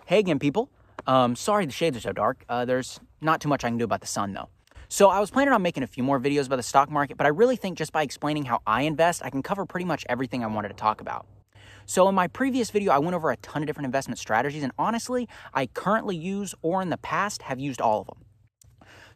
Hey again, people. Sorry the shades are so dark. There's not too much I can do about the sun, though. So I was planning on making a few more videos about the stock market, but I really think just by explaining how I invest, I can cover pretty much everything I wanted to talk about. So in my previous video, I went over a ton of different investment strategies, and honestly, I currently use or in the past have used all of them.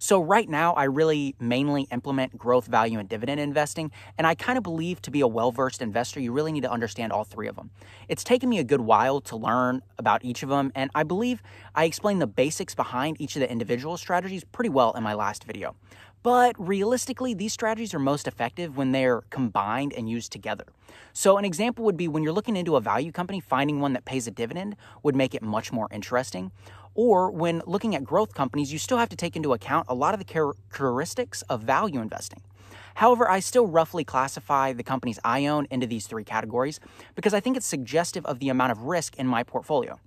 So right now, I really mainly implement growth, value, and dividend investing, and I kind of believe to be a well-versed investor, you really need to understand all three of them. It's taken me a good while to learn about each of them, and I believe I explained the basics behind each of the individual strategies pretty well in my last video. But realistically, these strategies are most effective when they're combined and used together. So an example would be when you're looking into a value company, finding one that pays a dividend would make it much more interesting. Or when looking at growth companies, you still have to take into account a lot of the characteristics of value investing. However, I still roughly classify the companies I own into these three categories because I think it's suggestive of the amount of risk in my portfolio.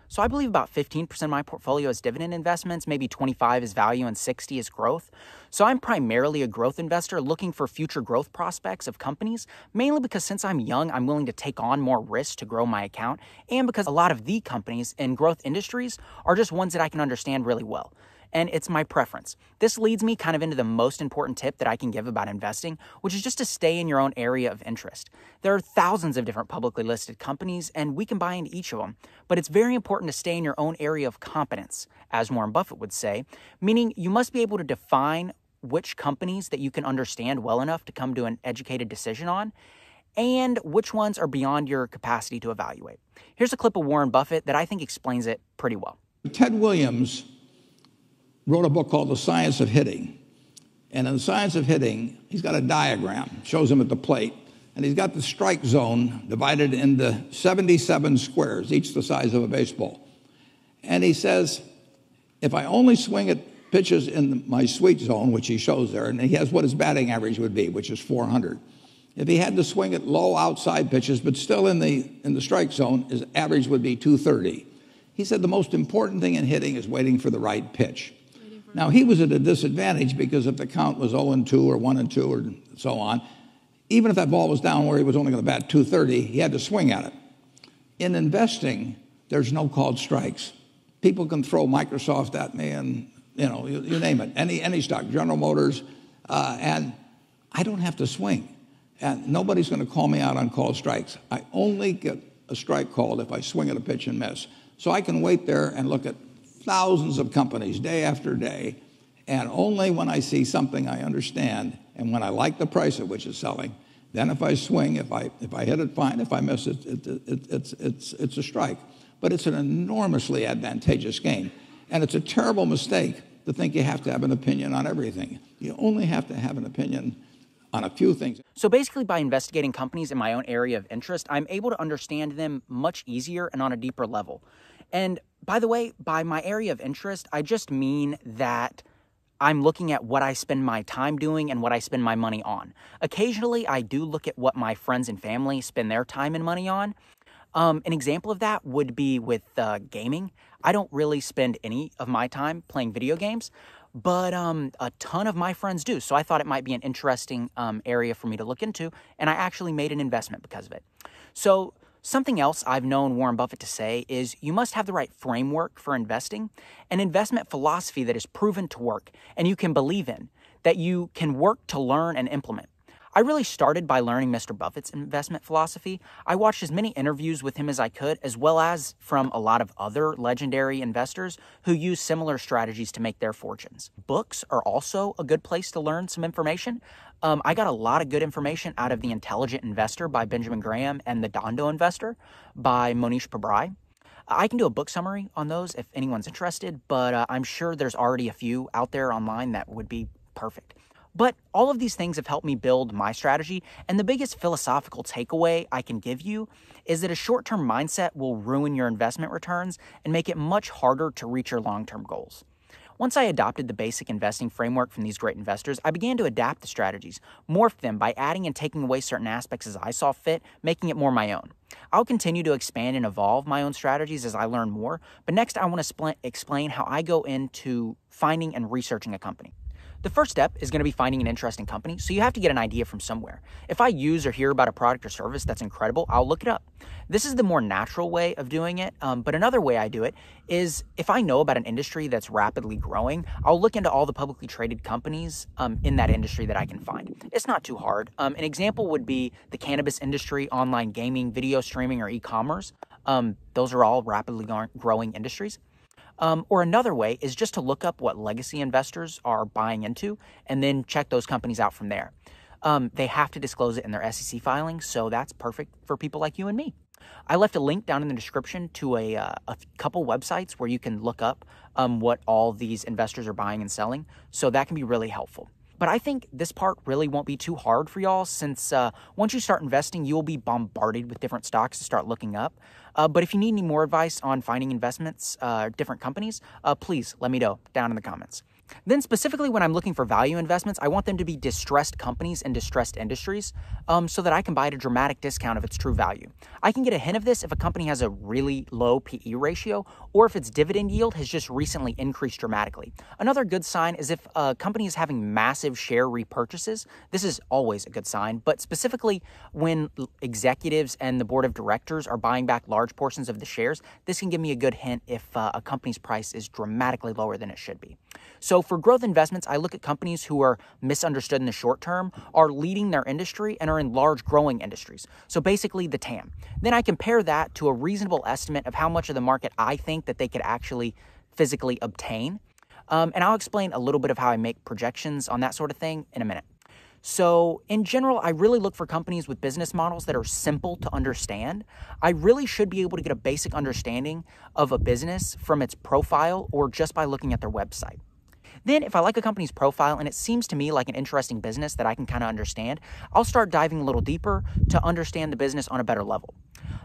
So I believe about 15% of my portfolio is dividend investments, maybe 25 is value, and 60 is growth. So I'm primarily a growth investor looking for future growth prospects of companies, mainly because since I'm young, I'm willing to take on more risk to grow my account, and because a lot of the companies in growth industries are just ones that I can understand really well. And it's my preference. This leads me kind of into the most important tip that I can give about investing, which is just to stay in your own area of interest. There are thousands of different publicly listed companies, and we can buy into each of them, but it's very important to stay in your own area of competence, as Warren Buffett would say, meaning you must be able to define which companies that you can understand well enough to come to an educated decision on, and which ones are beyond your capacity to evaluate. Here's a clip of Warren Buffett that I think explains it pretty well. Ted Williams wrote a book called The Science of Hitting. And in The Science of Hitting, he's got a diagram, shows him at the plate, and he's got the strike zone divided into 77 squares, each the size of a baseball. And he says, if I only swing at pitches in my sweet zone, which he shows there, and he has what his batting average would be, which is 400. If he had to swing at low outside pitches, but still in the strike zone, his average would be 230. He said the most important thing in hitting is waiting for the right pitch. Now, he was at a disadvantage because if the count was 0-2 or 1-2 or so on, even if that ball was down where he was only going to bat 230, he had to swing at it. In investing, there's no called strikes. People can throw Microsoft at me and, you name it, any stock, General Motors, and I don't have to swing. And nobody's going to call me out on called strikes. I only get a strike called if I swing at a pitch and miss. So I can wait there and look at thousands of companies day after day, and only when I see something I understand and when I like the price at which it's selling, then if I swing, if I hit it, fine. If I miss it, it's a strike. But it's an enormously advantageous game, and it's a terrible mistake to think you have to have an opinion on everything. You only have to have an opinion on a few things. So basically, by investigating companies in my own area of interest, I'm able to understand them much easier and on a deeper level. And by the way, by my area of interest, I just mean that I'm looking at what I spend my time doing and what I spend my money on. Occasionally, I do look at what my friends and family spend their time and money on. An example of that would be with gaming. I don't really spend any of my time playing video games, but a ton of my friends do. So I thought it might be an interesting area for me to look into, and I actually made an investment because of it. So something else I've known Warren Buffett to say is you must have the right framework for investing, an investment philosophy that is proven to work and you can believe in, that you can work to learn and implement. I really started by learning Mr. Buffett's investment philosophy. I watched as many interviews with him as I could, as well as from a lot of other legendary investors who use similar strategies to make their fortunes. Books are also a good place to learn some information. I got a lot of good information out of The Intelligent Investor by Benjamin Graham and The Dondo Investor by Monish Pabrai. I can do a book summary on those if anyone's interested, but I'm sure there's already a few out there online that would be perfect. But all of these things have helped me build my strategy, and the biggest philosophical takeaway I can give you is that a short-term mindset will ruin your investment returns and make it much harder to reach your long-term goals. Once I adopted the basic investing framework from these great investors, I began to adapt the strategies, morph them by adding and taking away certain aspects as I saw fit, making it more my own. I'll continue to expand and evolve my own strategies as I learn more, but next I want to explain how I go into finding and researching a company. The first step is going to be finding an interesting company, so you have to get an idea from somewhere. If I use or hear about a product or service that's incredible, I'll look it up. This is the more natural way of doing it, but another way I do it is if I know about an industry that's rapidly growing, I'll look into all the publicly traded companies in that industry that I can find. It's not too hard. An example would be the cannabis industry, online gaming, video streaming, or e-commerce. Those are all rapidly growing industries. Or another way is just to look up what legacy investors are buying into and then check those companies out from there. They have to disclose it in their SEC filings, so that's perfect for people like you and me. I left a link down in the description to a couple websites where you can look up what all these investors are buying and selling, so that can be really helpful. But I think this part really won't be too hard for y'all since once you start investing, you will be bombarded with different stocks to start looking up. But if you need any more advice on finding investments, different companies, please let me know down in the comments. Then specifically when I'm looking for value investments, I want them to be distressed companies and distressed industries so that I can buy at a dramatic discount of its true value. I can get a hint of this if a company has a really low PE ratio or if its dividend yield has just recently increased dramatically. Another good sign is if a company is having massive share repurchases. This is always a good sign, but specifically when executives and the board of directors are buying back large portions of the shares, this can give me a good hint if a company's price is dramatically lower than it should be. So for growth investments, I look at companies who are misunderstood in the short term, are leading their industry, and are in large growing industries. So basically the TAM. Then I compare that to a reasonable estimate of how much of the market I think that they could actually physically obtain. And I'll explain a little bit of how I make projections on that sort of thing in a minute. So in general, I really look for companies with business models that are simple to understand. I really should be able to get a basic understanding of a business from its profile or just by looking at their website. Then if I like a company's profile and it seems to me like an interesting business that I can kind of understand, I'll start diving a little deeper to understand the business on a better level.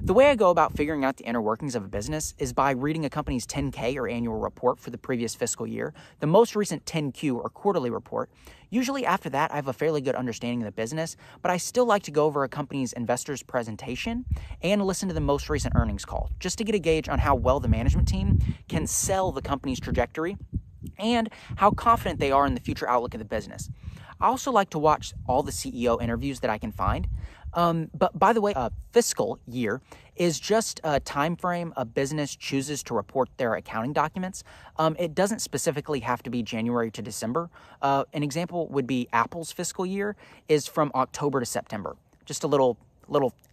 The way I go about figuring out the inner workings of a business is by reading a company's 10K or annual report for the previous fiscal year, the most recent 10Q or quarterly report. Usually after that, I have a fairly good understanding of the business, but I still like to go over a company's investors presentation and listen to the most recent earnings call, just to get a gauge on how well the management team can sell the company's trajectory and how confident they are in the future outlook of the business. I also like to watch all the CEO interviews that I can find. But by the way, a fiscal year is just a time frame a business chooses to report their accounting documents. It doesn't specifically have to be January to December. An example would be Apple's fiscal year is from October to September. Just a little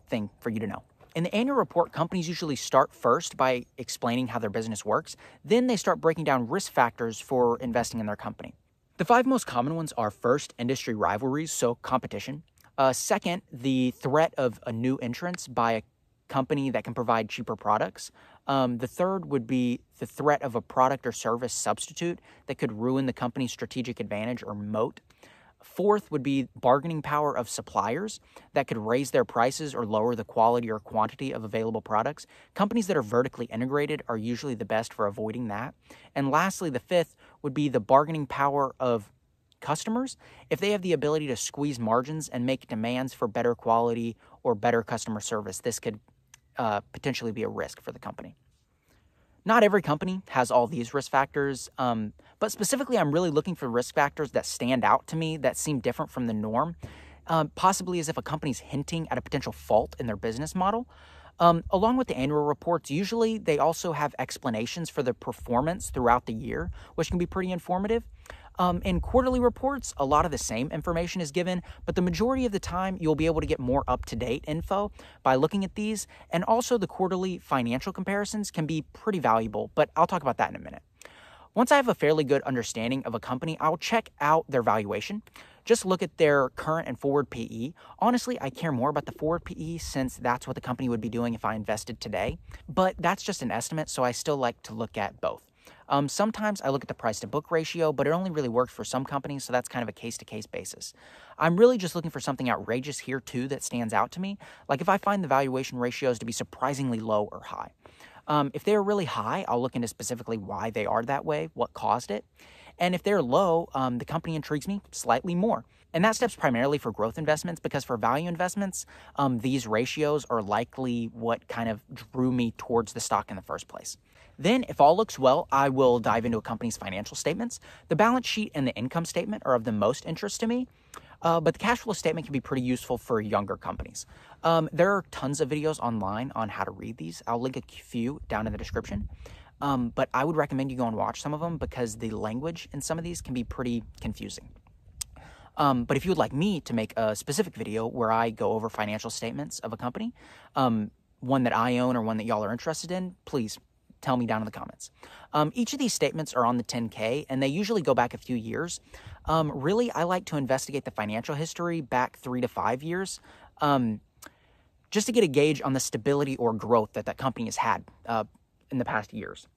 thing for you to know. In the annual report, companies usually start first by explaining how their business works. Then they start breaking down risk factors for investing in their company. The 5 most common ones are first, industry rivalries, so competition. Second, the threat of a new entrance by a company that can provide cheaper products. The third would be the threat of a product or service substitute that could ruin the company's strategic advantage or moat. Fourth would be bargaining power of suppliers that could raise their prices or lower the quality or quantity of available products. Companies that are vertically integrated are usually the best for avoiding that. And lastly, the fifth would be the bargaining power of customers. If they have the ability to squeeze margins and make demands for better quality or better customer service, this could potentially be a risk for the company. Not every company has all these risk factors, but specifically I'm really looking for risk factors that stand out to me that seem different from the norm, possibly as if a company's hinting at a potential fault in their business model. Along with the annual reports, usually they also have explanations for the performance throughout the year, which can be pretty informative. In quarterly reports, a lot of the same information is given, but the majority of the time you'll be able to get more up-to-date info by looking at these, and also the quarterly financial comparisons can be pretty valuable, but I'll talk about that in a minute. Once I have a fairly good understanding of a company, I'll check out their valuation. Just look at their current and forward PE. Honestly, I care more about the forward PE since that's what the company would be doing if I invested today, but that's just an estimate, so I still like to look at both. Sometimes I look at the price to book ratio, but it only really works for some companies, so that's kind of a case-to-case basis. I'm really just looking for something outrageous here too that stands out to me, like if I find the valuation ratios to be surprisingly low or high. If they're really high, I'll look into specifically why they are that way, what caused it. And if they're low, the company intrigues me slightly more. And that step's primarily for growth investments because for value investments, these ratios are likely what kind of drew me towards the stock in the first place. Then, if all looks well, I will dive into a company's financial statements. The balance sheet and the income statement are of the most interest to me, but the cash flow statement can be pretty useful for younger companies. There are tons of videos online on how to read these. I'll link a few down in the description. But I would recommend you go and watch some of them because the language in some of these can be pretty confusing. But if you would like me to make a specific video where I go over financial statements of a company, one that I own or one that y'all are interested in, please tell me down in the comments. Each of these statements are on the 10K, and they usually go back a few years. Really, I like to investigate the financial history back 3 to 5 years, just to get a gauge on the stability or growth that company has had in the past years.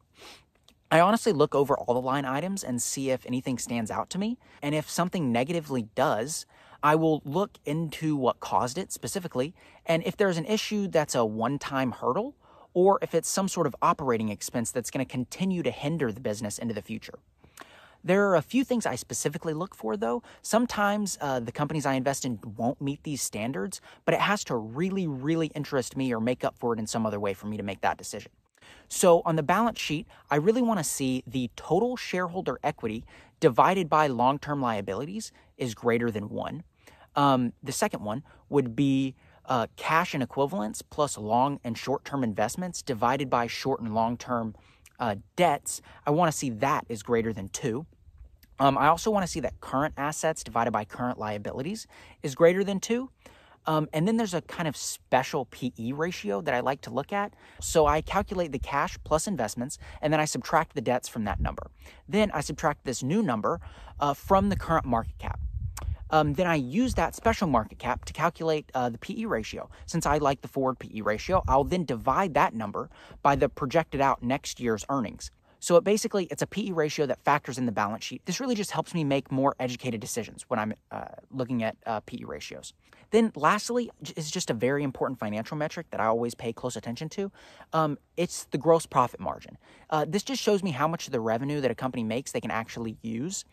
I honestly look over all the line items and see if anything stands out to me, and if something negatively does, I will look into what caused it specifically, and if there's an issue that's a one-time hurdle, or if it's some sort of operating expense that's going to continue to hinder the business into the future. There are a few things I specifically look for, though. Sometimes the companies I invest in won't meet these standards, but it has to really, really interest me or make up for it in some other way for me to make that decision. So on the balance sheet, I really want to see the total shareholder equity divided by long-term liabilities is greater than 1. The second one would be cash and equivalents plus long and short-term investments divided by short and long-term debts. I want to see that is greater than 2. I also want to see that current assets divided by current liabilities is greater than 2. And then there's a kind of special PE ratio that I like to look at. So I calculate the cash plus investments, and then I subtract the debts from that number. Then I subtract this new number from the current market cap. Then I use that special market cap to calculate the PE ratio. Since I like the forward PE ratio, I'll then divide that number by the projected out next year's earnings. So it's a PE ratio that factors in the balance sheet. This really just helps me make more educated decisions when I'm looking at PE ratios. Then lastly is just a very important financial metric that I always pay close attention to. It's the gross profit margin. This just shows me how much of the revenue that a company makes they can actually use.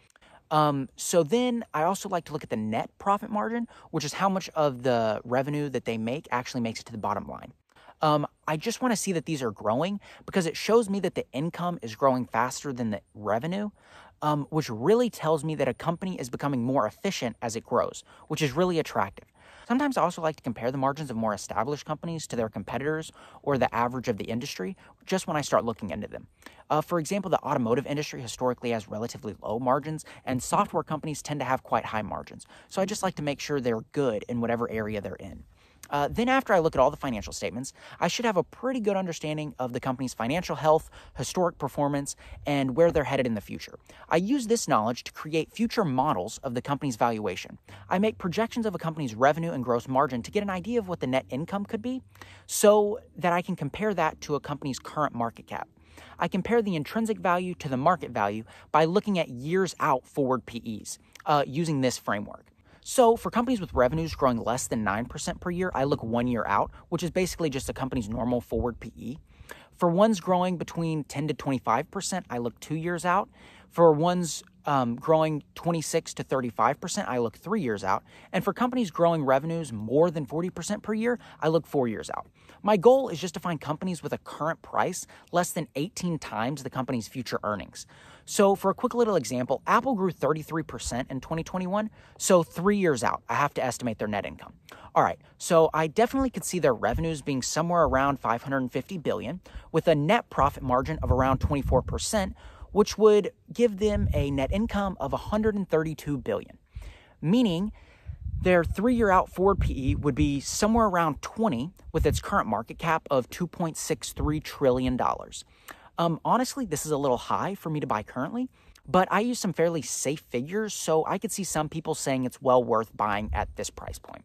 So then I also like to look at the net profit margin, which is how much of the revenue that they make actually makes it to the bottom line. I just want to see that these are growing because it shows me that the income is growing faster than the revenue, which really tells me that a company is becoming more efficient as it grows, which is really attractive. Sometimes I also like to compare the margins of more established companies to their competitors or the average of the industry just when I start looking into them. For example, the automotive industry historically has relatively low margins, and software companies tend to have quite high margins. So I just like to make sure they're good in whatever area they're in. Then after I look at all the financial statements, I should have a pretty good understanding of the company's financial health, historic performance, and where they're headed in the future. I use this knowledge to create future models of the company's valuation. I make projections of a company's revenue and gross margin to get an idea of what the net income could be so that I can compare that to a company's current market cap. I compare the intrinsic value to the market value by looking at years out forward PEs using this framework. So for companies with revenues growing less than 9% per year, I look 1 year out, which is basically just a company's normal forward PE. For ones growing between 10 to 25%, I look 2 years out. For ones growing 26 to 35%, I look 3 years out. And for companies growing revenues more than 40% per year, I look 4 years out. My goal is just to find companies with a current price less than 18 times the company's future earnings. So for a quick little example, Apple grew 33% in 2021, so 3 years out, I have to estimate their net income. All right, so I definitely could see their revenues being somewhere around $550 billion with a net profit margin of around 24%, which would give them a net income of $132 billion, meaning their 3 year out forward PE would be somewhere around 20 with its current market cap of $2.63 trillion. Honestly, this is a little high for me to buy currently, but I use some fairly safe figures, so I could see some people saying it's well worth buying at this price point.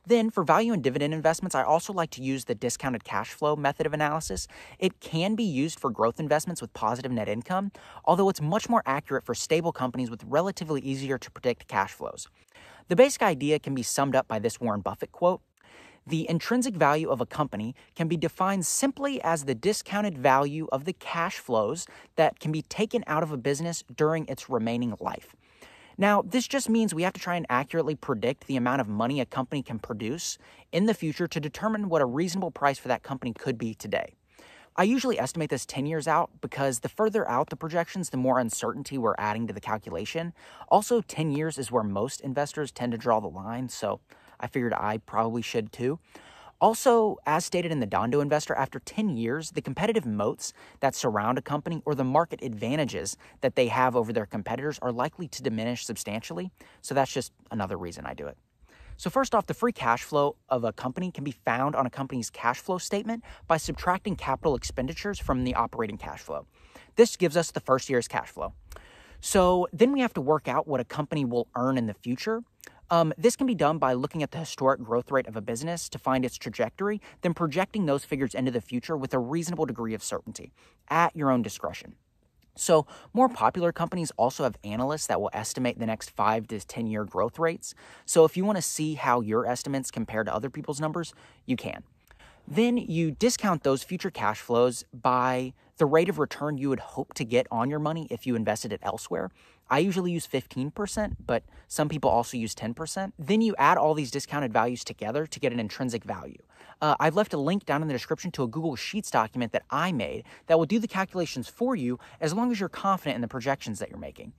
Then for value and dividend investments, I also like to use the discounted cash flow method of analysis. It can be used for growth investments with positive net income, although it's much more accurate for stable companies with relatively easier to predict cash flows. The basic idea can be summed up by this Warren Buffett quote: "The intrinsic value of a company can be defined simply as the discounted value of the cash flows that can be taken out of a business during its remaining life." Now, this just means we have to try and accurately predict the amount of money a company can produce in the future to determine what a reasonable price for that company could be today. I usually estimate this 10 years out because the further out the projections, the more uncertainty we're adding to the calculation. Also, 10 years is where most investors tend to draw the line, so I figured I probably should too. Also, as stated in the Dondo Investor, after 10 years, the competitive moats that surround a company or the market advantages that they have over their competitors are likely to diminish substantially. So that's just another reason I do it. So first off, the free cash flow of a company can be found on a company's cash flow statement by subtracting capital expenditures from the operating cash flow. This gives us the first year's cash flow. So then we have to work out what a company will earn in the future. This can be done by looking at the historic growth rate of a business to find its trajectory, then projecting those figures into the future with a reasonable degree of certainty at your own discretion. So more popular companies also have analysts that will estimate the next 5 to 10 year growth rates. So if you want to see how your estimates compare to other people's numbers, you can. Then you discount those future cash flows by the rate of return you would hope to get on your money if you invested it elsewhere. I usually use 15%, but some people also use 10%. Then you add all these discounted values together to get an intrinsic value. I've left a link down in the description to a Google Sheets document that I made that will do the calculations for you as long as you're confident in the projections that you're making.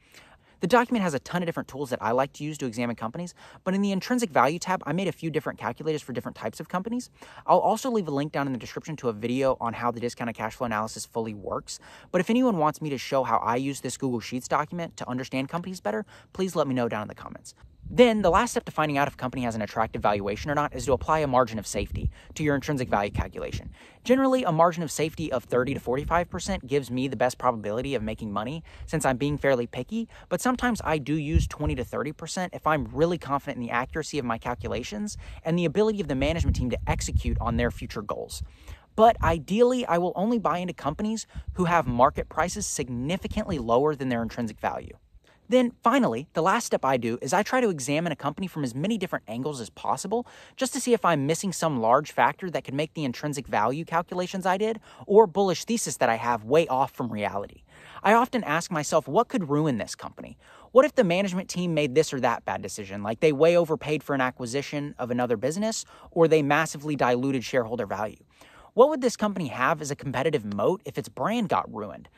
The document has a ton of different tools that I like to use to examine companies, but in the intrinsic value tab, I made a few different calculators for different types of companies. I'll also leave a link down in the description to a video on how the discounted cash flow analysis fully works. But if anyone wants me to show how I use this Google Sheets document to understand companies better, please let me know down in the comments. Then the last step to finding out if a company has an attractive valuation or not is to apply a margin of safety to your intrinsic value calculation. Generally, a margin of safety of 30 to 45% gives me the best probability of making money since I'm being fairly picky, but sometimes I do use 20 to 30% if I'm really confident in the accuracy of my calculations and the ability of the management team to execute on their future goals. But ideally, I will only buy into companies who have market prices significantly lower than their intrinsic value. Then finally, the last step I do is I try to examine a company from as many different angles as possible just to see if I'm missing some large factor that could make the intrinsic value calculations I did or bullish thesis that I have way off from reality. I often ask myself, what could ruin this company? What if the management team made this or that bad decision, like they way overpaid for an acquisition of another business or they massively diluted shareholder value? What would this company have as a competitive moat if its brand got ruined?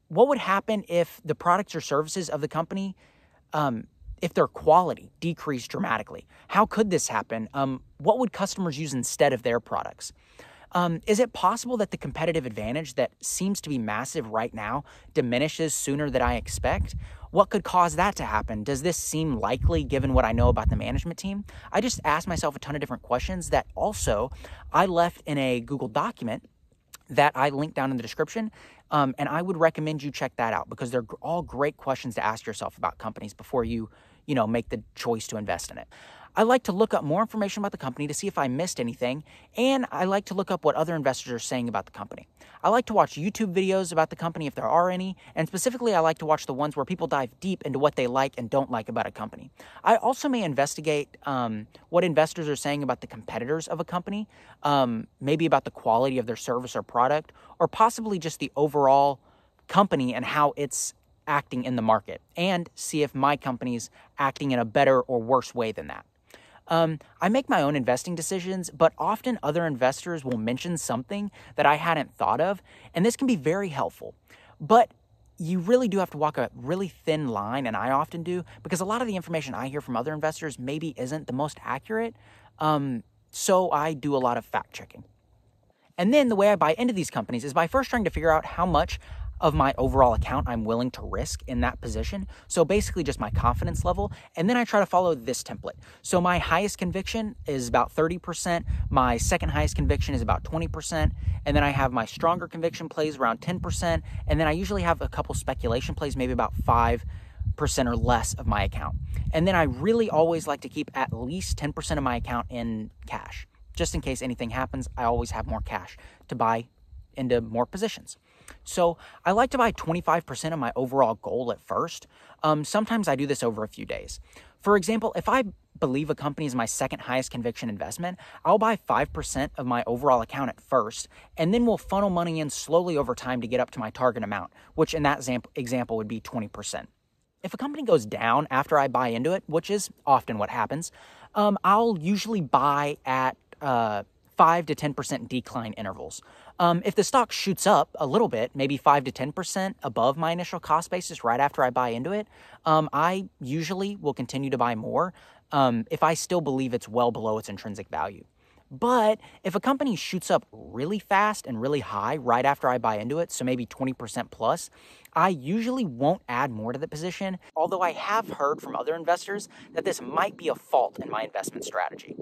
What would happen if the products or services of the company, if their quality decreased dramatically? How could this happen? What would customers use instead of their products? Is it possible that the competitive advantage that seems to be massive right now diminishes sooner than I expect? What could cause that to happen? Does this seem likely given what I know about the management team? I just asked myself a ton of different questions that also I left in a Google document that I linked down in the description. And I would recommend you check that out because they're all great questions to ask yourself about companies before you make the choice to invest in it. I like to look up more information about the company to see if I missed anything, and I like to look up what other investors are saying about the company. I like to watch YouTube videos about the company if there are any, and specifically I like to watch the ones where people dive deep into what they like and don't like about a company. I also may investigate what investors are saying about the competitors of a company, maybe about the quality of their service or product, or possibly just the overall company and how it's acting in the market, and see if my company's acting in a better or worse way than that. I make my own investing decisions, but often other investors will mention something that I hadn't thought of, and this can be very helpful. But you really do have to walk a really thin line, and I often do, because a lot of the information I hear from other investors maybe isn't the most accurate, so I do a lot of fact-checking. And then the way I buy into these companies is by first trying to figure out how much of my overall account I'm willing to risk in that position. So basically just my confidence level. And then I try to follow this template. So my highest conviction is about 30%. My second highest conviction is about 20%. And then I have my stronger conviction plays around 10%. And then I usually have a couple speculation plays, maybe about 5% or less of my account. And then I really always like to keep at least 10% of my account in cash. Just in case anything happens, I always have more cash to buy into more positions. So I like to buy 25% of my overall goal at first. Sometimes I do this over a few days. For example, if I believe a company is my second highest conviction investment, I'll buy 5% of my overall account at first, and then we'll funnel money in slowly over time to get up to my target amount, which in that example would be 20%. If a company goes down after I buy into it, which is often what happens, I'll usually buy at 5% 5 to 10% decline intervals. If the stock shoots up a little bit, maybe 5 to 10% above my initial cost basis right after I buy into it, I usually will continue to buy more if I still believe it's well below its intrinsic value. But if a company shoots up really fast and really high right after I buy into it, so maybe 20% plus, I usually won't add more to the position, although I have heard from other investors that this might be a fault in my investment strategy.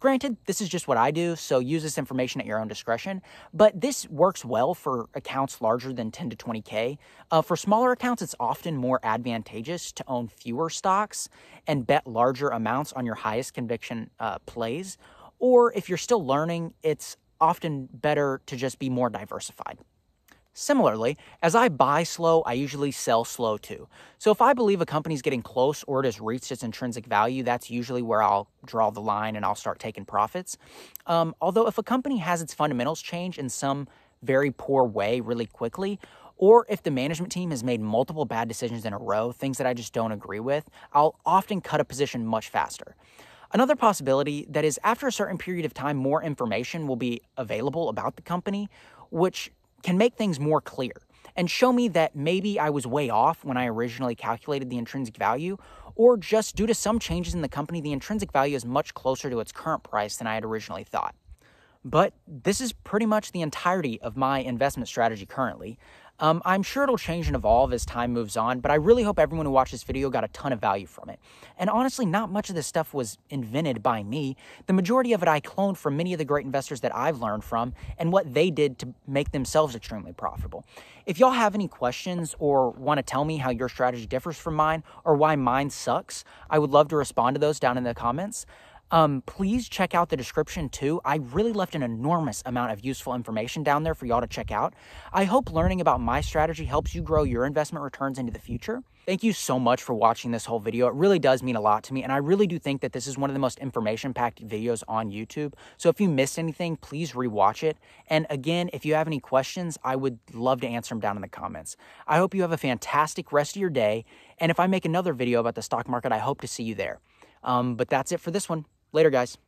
Granted, this is just what I do, so use this information at your own discretion, but this works well for accounts larger than 10 to 20K. For smaller accounts, it's often more advantageous to own fewer stocks and bet larger amounts on your highest conviction plays. Or if you're still learning, it's often better to just be more diversified. Similarly, as I buy slow, I usually sell slow too. So if I believe a company's getting close or it has reached its intrinsic value, that's usually where I'll draw the line and I'll start taking profits. Although if a company has its fundamentals change in some very poor way really quickly, or if the management team has made multiple bad decisions in a row, things that I just don't agree with, I'll often cut a position much faster. Another possibility that is after a certain period of time, more information will be available about the company, which can make things more clear and show me that maybe I was way off when I originally calculated the intrinsic value, or just due to some changes in the company, the intrinsic value is much closer to its current price than I had originally thought. But this is pretty much the entirety of my investment strategy currently. I'm sure it'll change and evolve as time moves on, but I really hope everyone who watched this video got a ton of value from it. And honestly, not much of this stuff was invented by me. The majority of it I cloned from many of the great investors that I've learned from and what they did to make themselves extremely profitable. If y'all have any questions or want to tell me how your strategy differs from mine or why mine sucks, I would love to respond to those down in the comments. Please check out the description too. I really left an enormous amount of useful information down there for y'all to check out. I hope learning about my strategy helps you grow your investment returns into the future. Thank you so much for watching this whole video. It really does mean a lot to me, and I really do think that this is one of the most information-packed videos on YouTube. So if you missed anything, please rewatch it. And again, if you have any questions, I would love to answer them down in the comments. I hope you have a fantastic rest of your day, and if I make another video about the stock market, I hope to see you there. But that's it for this one. Later, guys.